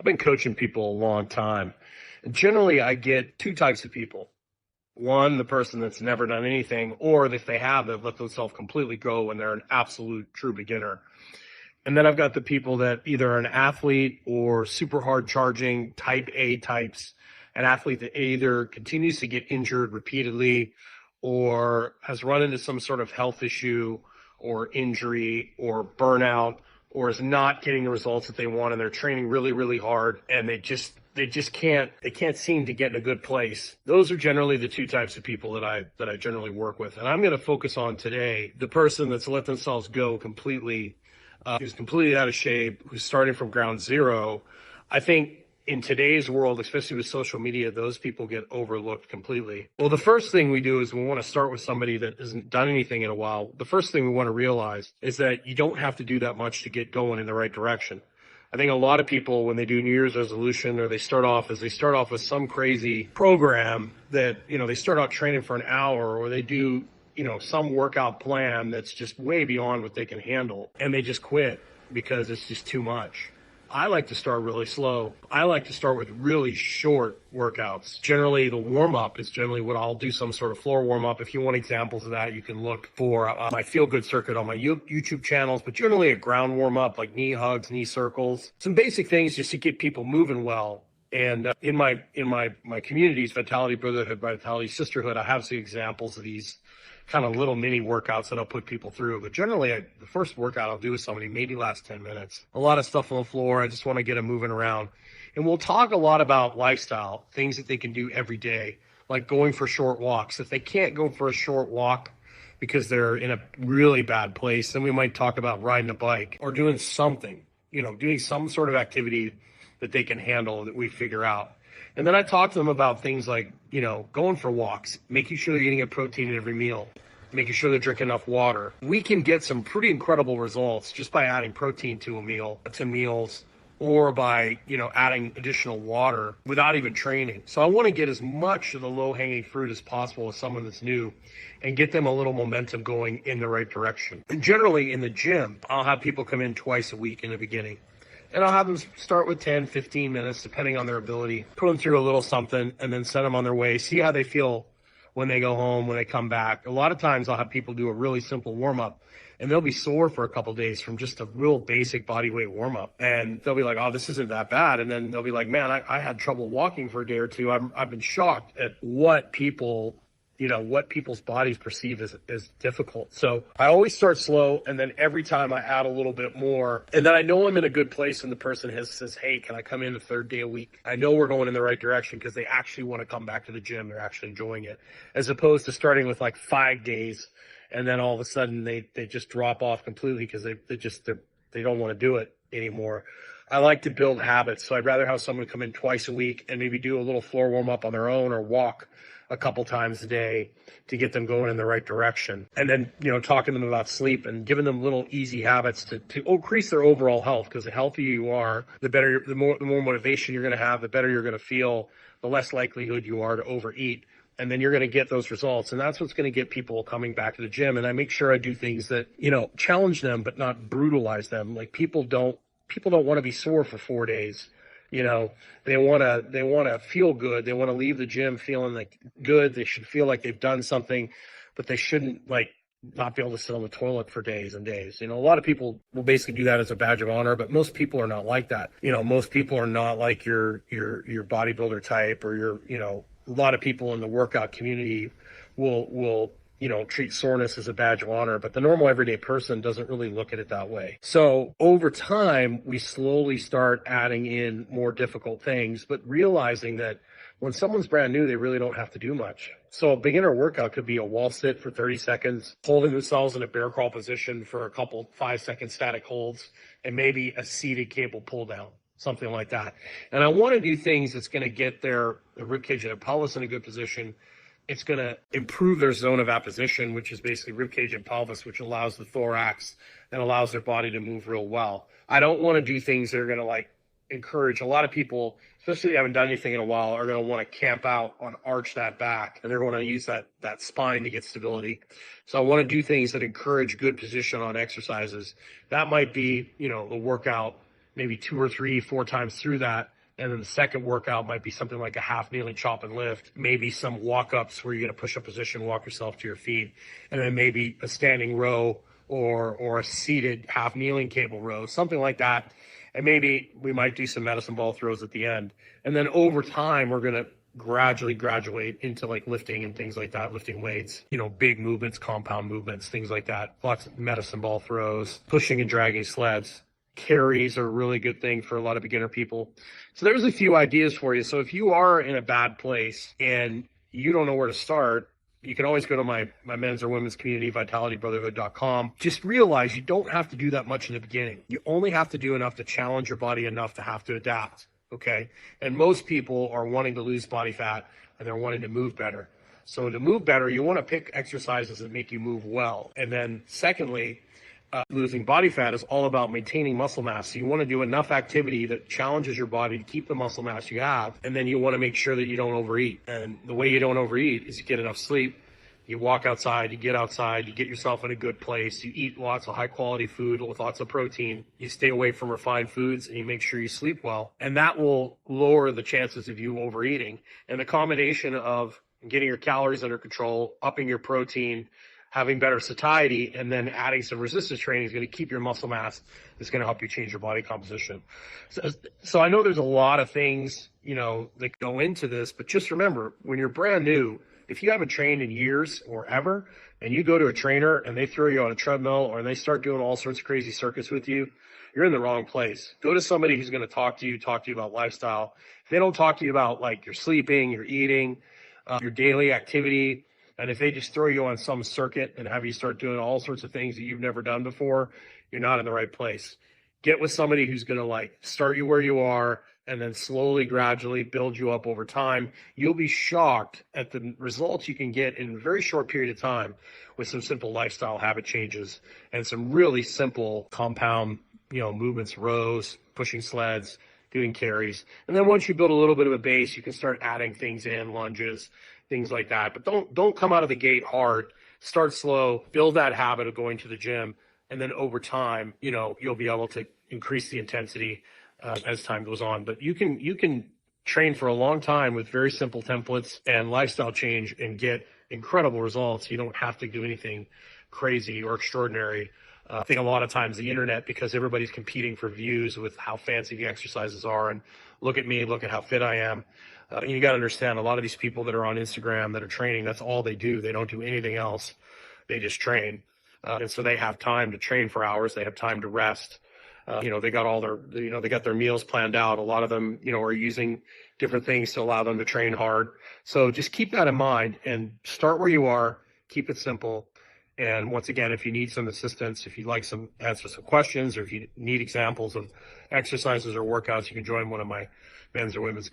I've been coaching people a long time. And generally, I get two types of people. One, the person that's never done anything, or if they have, they've let themselves completely go and they're an absolute true beginner. And then I've got the people that either are an athlete or super hard charging type A types, an athlete that either continues to get injured repeatedly or has run into some sort of health issue or injury or burnout or is not getting the results that they want and they're training really, really hard and they just can't seem to get in a good place. Those are generally the two types of people that I generally work with. And I'm going to focus on today the person that's let themselves go completely, who's completely out of shape, who's starting from ground zero. I think in today's world, especially with social media, those people get overlooked completely. Well, the first thing we do is we want to start with somebody that hasn't done anything in a while. The first thing we want to realize is that you don't have to do that much to get going in the right direction. I think a lot of people, when they do New Year's resolution or they start off with some crazy program that, they start out training for an hour or they do, some workout plan that's just way beyond what they can handle and they just quit because it's just too much. I like to start really slow. I like to start with really short workouts. Generally, the warm-up is generally what I'll do, some sort of floor warm-up. If you want examples of that, you can look for my feel-good circuit on my YouTube channels, but generally a ground warm-up like knee hugs, knee circles, some basic things just to get people moving well. And in my communities, Vitality Brotherhood, Vitality Sisterhood, I have some examples of these kind of little mini workouts that I'll put people through. But generally, the first workout I'll do with somebody maybe lasts 10 minutes. A lot of stuff on the floor. I just want to get them moving around. And we'll talk a lot about lifestyle, things that they can do every day, like going for short walks. If they can't go for a short walk because they're in a really bad place, then we might talk about riding a bike or doing something, doing some sort of activity that they can handle that we figure out. And then I talk to them about things like, going for walks, making sure they're getting a protein in every meal, making sure they're drinking enough water. We can get some pretty incredible results just by adding protein to meals, or by, adding additional water without even training. So I want to get as much of the low-hanging fruit as possible with someone that's new and get them a little momentum going in the right direction. And generally in the gym, I'll have people come in twice a week in the beginning. And I'll have them start with 10, 15 minutes, depending on their ability, put them through a little something, and then send them on their way, see how they feel when they go home, when they come back. A lot of times I'll have people do a really simple warm-up, and they'll be sore for a couple of days from just a real basic body weight warm-up. And they'll be like, oh, this isn't that bad. And then they'll be like, man, I had trouble walking for a day or two. I've been shocked at what people's bodies perceive as difficult. So I always start slow, and then every time I add a little bit more, and then I know I'm in a good place when the person says, hey, can I come in the third day a week? I know we're going in the right direction because they actually want to come back to the gym. They're actually enjoying it, as opposed to starting with like 5 days, and then all of a sudden they just drop off completely because they don't want to do it anymore. I like to build habits, so I'd rather have someone come in twice a week and maybe do a little floor warm up on their own or walk a couple times a day to get them going in the right direction. And then, talking to them about sleep and giving them little easy habits to increase their overall health, because the healthier you are, the more motivation you're going to have, the better you're going to feel, the less likelihood you are to overeat. And then you're going to get those results. And that's what's going to get people coming back to the gym. And I make sure I do things that, challenge them, but not brutalize them. Like people don't want to be sore for 4 days. They want to feel good. They want to leave the gym feeling like good. They should feel like they've done something, but they shouldn't not be able to sit on the toilet for days and days. A lot of people will basically do that as a badge of honor, but most people are not like that. Most people are not like your bodybuilder type or a lot of people in the workout community will treat soreness as a badge of honor, but the normal everyday person doesn't really look at it that way. So over time, we slowly start adding in more difficult things, but realizing that when someone's brand new, they really don't have to do much. So a beginner workout could be a wall sit for 30 seconds, holding themselves in a bear crawl position for a couple 5-second static holds, and maybe a seated cable pull down, something like that. And I want to do things that's going to get their ribcage and their pelvis in a good position. It's going to improve their zone of apposition, which is basically ribcage and pelvis, which allows the thorax and allows their body to move real well. I don't want to do things that are going to encourage a lot of people, especially if they haven't done anything in a while, are going to want to camp out on arch that back, and they're going to use that spine to get stability. So I want to do things that encourage good position on exercises. That might be, the workout maybe 2 or 3, 4 times through that. And then the second workout might be something like a half kneeling chop and lift, maybe some walk-ups where you're going to push up position, walk yourself to your feet, and then maybe a standing row or a seated half kneeling cable row, something like that. And maybe we might do some medicine ball throws at the end. And then over time, we're going to gradually graduate into like lifting and things like that, lifting weights, big movements, compound movements, things like that. Lots of medicine ball throws, pushing and dragging sleds. Carries are a really good thing for a lot of beginner people. So there's a few ideas for you. So if you are in a bad place and you don't know where to start, you can always go to my men's or women's community, vitalitybrotherhood.com. Just realize you don't have to do that much in the beginning. You only have to do enough to challenge your body enough to have to adapt, okay? And most people are wanting to lose body fat and they're wanting to move better. So to move better, you want to pick exercises that make you move well. And then secondly, losing body fat is all about maintaining muscle mass. So you want to do enough activity that challenges your body to keep the muscle mass you have, and then you want to make sure that you don't overeat. And the way you don't overeat is you get enough sleep, you walk outside, you get outside, you get yourself in a good place, you eat lots of high quality food with lots of protein, you stay away from refined foods, and you make sure you sleep well. And that will lower the chances of you overeating. And the combination of getting your calories under control, upping your protein, having better satiety, and then adding some resistance training is going to keep your muscle mass. It's going to help you change your body composition. So I know there's a lot of things, that go into this, but just remember, when you're brand new, if you haven't trained in years or ever, and you go to a trainer and they throw you on a treadmill or they start doing all sorts of crazy circuits with you, you're in the wrong place. Go to somebody who's going to talk to you about lifestyle. If they don't talk to you about like your sleeping, your eating, your daily activity, and if they just throw you on some circuit and have you start doing all sorts of things that you've never done before, you're not in the right place. Get with somebody who's going to start you where you are and then slowly, gradually build you up over time. You'll be shocked at the results you can get in a very short period of time with some simple lifestyle habit changes and some really simple compound, movements, rows, pushing sleds, doing carries. And then once you build a little bit of a base, you can start adding things in, lunges, things like that. But don't come out of the gate hard. Start slow, build that habit of going to the gym, and then over time, you'll be able to increase the intensity as time goes on. But you can train for a long time with very simple templates and lifestyle change and get incredible results. You don't have to do anything crazy or extraordinary. I think a lot of times the internet, because everybody's competing for views with how fancy the exercises are, and look at me, look at how fit I am. You got to understand, a lot of these people that are on Instagram that are training, that's all they do. They don't do anything else. They just train. And so they have time to train for hours. They have time to rest. They got all their, they got their meals planned out. A lot of them, are using different things to allow them to train hard. So just keep that in mind and start where you are. Keep it simple. And once again, if you need some assistance, if you'd like some answer some questions, or if you need examples of exercises or workouts, you can join one of my men's or women's